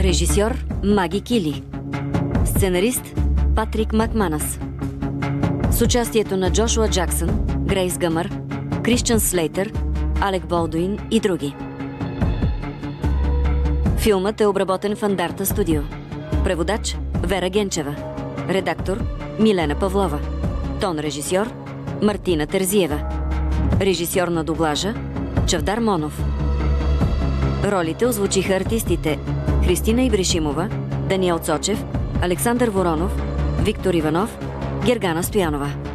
Режисьор Маги Кили. Сценарист Патрик Макманас. С участието на Джошуа Джаксън, Грейс Гъмър, Кристиан Слейтър, Алек Болдуин и други. Филмът е обработен в Андарта студио. Преводач Вера Генчева. Редактор Милена Павлова. Тон режисьор Мартина Терзиева. Режисьор на дублажа Чавдар Монов. Ролите озвучиха артистите Христина Ибришимова, Даниел Цочев, Александър Воронов, Виктор Иванов, Гергана Стоянова.